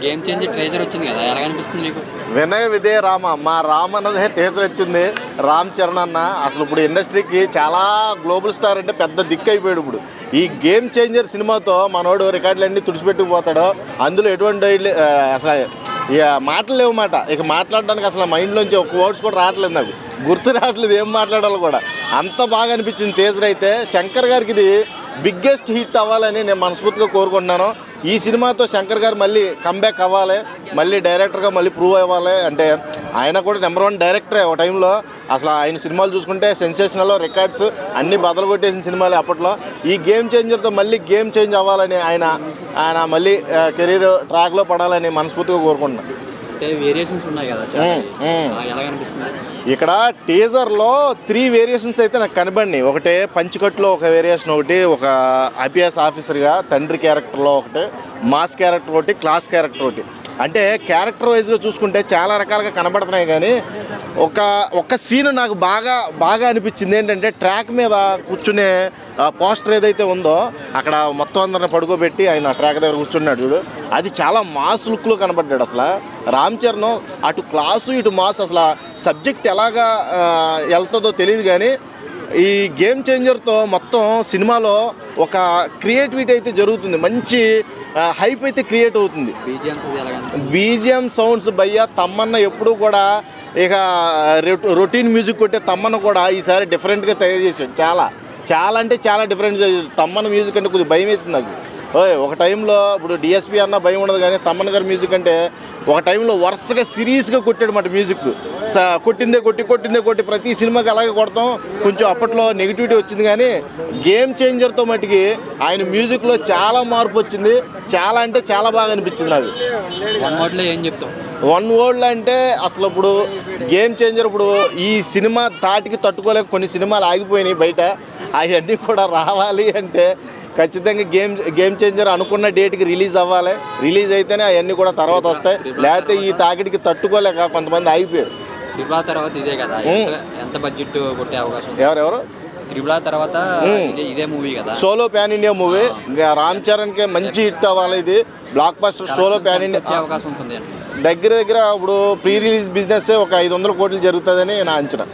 Game change treasure వచ్చింది కదా, ఎలా అనిపిస్తుంది నీకు? వినయ విదే రామ, మా రామ్ అన్నదే టేజర్ వచ్చింది. రామ్ చరణ్ అన్న అసలు ఇప్పుడు ఇండస్ట్రీకి చాలా గ్లోబల్ స్టార్ అంటే పెద్ద దిక్కు అయిపోయాడు. ఇప్పుడు ఈ గేమ్ చేంజర్ సినిమాతో మనోడు రికార్డులన్నీ తుడిచిపెట్టుకుపోతాడు. అందులో ఎటువంటి అసలు ఇక మాటలు లేవు మాట. ఇక మాట్లాడడానికి అసలు మైండ్లోంచి ఒక వర్డ్స్ కూడా రావట్లేదు, నాకు గుర్తు రావట్లేదు ఏం మాట్లాడాలో కూడా. అంత బాగా అనిపించింది టేజర్ అయితే. శంకర్ గారికి ఇది బిగ్గెస్ట్ హిట్ అవ్వాలని నేను మనస్ఫూర్తిగా కోరుకుంటున్నాను. ఈ సినిమాతో శంకర్ గారు మళ్ళీ కంబ్యాక్ అవ్వాలి, మళ్ళీ డైరెక్టర్గా మళ్ళీ ప్రూవ్ అవ్వాలి. అంటే ఆయన కూడా నెంబర్ 1 డైరెక్టరే ఒక టైంలో. అసలు ఆయన సినిమాలు చూసుకుంటే సెన్సేషనల్ రికార్డ్స్ అన్నీ బదలు కొట్టేసిన సినిమాలే అప్పట్లో. ఈ గేమ్ చేంజర్తో మళ్ళీ గేమ్ చేంజ్ అవ్వాలని ఆయన మళ్ళీ కెరీర్ ట్రాక్లో పడాలని మనస్ఫూర్తిగా కోరుకుంటున్నాను. వేరియేషన్స్ ఉన్నాయి కదా, ఎలా కనిపిస్తుంది? ఇక్కడ టీజర్లో 3 వేరియేషన్స్ అయితే నాకు కనబడినాయి. ఒకటే పంచికట్లో ఒక వేరియేషన్, ఒకటి ఒక ఐపీఎస్ ఆఫీసర్గా తండ్రి క్యారెక్టర్లో ఒకటి, మాస్ క్యారెక్టర్ ఒకటి, క్లాస్ క్యారెక్టర్ ఒకటి. అంటే క్యారెక్టర్ వైజ్గా చూసుకుంటే చాలా రకాలుగా కనబడుతున్నాయి. కానీ ఒక సీన్ నాకు బాగా అనిపించింది ఏంటంటే, ట్రాక్ మీద కూర్చునే పోస్టర్ ఏదైతే ఉందో అక్కడ మొత్తం అందరిని పడుకోబెట్టి ఆయన ట్రాక్ దగ్గర కూర్చున్నాడు చూడు, అది చాలా మాస్ లుక్లో కనబడ్డాడు. అసలు రామ్ చరణ్ అటు క్లాసు ఇటు మాస్, అసలు సబ్జెక్ట్ ఎలాగా వెళ్తుందో తెలియదు. కానీ ఈ గేమ్ చేంజర్తో మొత్తం సినిమాలో ఒక క్రియేటివిటీ అయితే జరుగుతుంది, మంచి హైప్ అయితే క్రియేట్ అవుతుంది. బీజిఎం సౌండ్స్ భయ్యా, తమ్మన్న ఎప్పుడూ కూడా ఇక రొటీన్ మ్యూజిక్ కొట్టే తమ్మన్న కూడా ఈసారి డిఫరెంట్గా తయారు చేశాడు. చాలా అంటే చాలా డిఫరెంట్. తమ్మన్న మ్యూజిక్ అంటే కొద్దిగా భయం వేసింది నాకు. ఒక టైంలో ఇప్పుడు డిఎస్పీ అన్న భయం ఉండదు, కానీ తమ్మన్న గారి మ్యూజిక్ అంటే ఒక టైంలో వరుసగా సిరీస్గా కొట్టాడు మాట మ్యూజిక్. కొట్టిందే కొట్టి ప్రతి సినిమాకి అలాగే కొడతాం. కొంచెం అప్పట్లో నెగిటివిటీ వచ్చింది, కానీ గేమ్ చేంజర్తో మటుకి ఆయన మ్యూజిక్లో చాలా మార్పు వచ్చింది. చాలా అంటే చాలా బాగా అనిపించింది నాకు. ఏం చెప్తాం? 1 వర్డ్లో అంటే అసలు ఇప్పుడు గేమ్ చేంజర్, ఇప్పుడు ఈ సినిమా తాటికి తట్టుకోలేక కొన్ని సినిమాలు ఆగిపోయినాయి బయట, అవన్నీ కూడా రావాలి అంటే ఖచ్చితంగా గేమ్ చేంజర్ అనుకున్న డేట్కి రిలీజ్ అవ్వాలి. రిలీజ్ అయితేనే అవన్నీ కూడా తర్వాత వస్తాయి, లేకపోతే ఈ తాకిడికి తట్టుకోలేక కొంతమంది ఆగిపోయారు. తర్వాత ఇదే కదా, ఎంత బడ్జెట్ కొట్టే అవకాశం? ఎవరెవరు? తర్వాత ఇదే మూవీ కదా, solo pan India movie. Ram చరణ్కి మంచి హిట్ అవ్వాలి. ఇది blockbuster solo pan India అవకాశం ఉంటుంది. దగ్గర ఇప్పుడు ప్రీ రిలీజ్ బిజినెస్ ఒక 500 కోట్లు జరుగుతుందని నా అంచనా.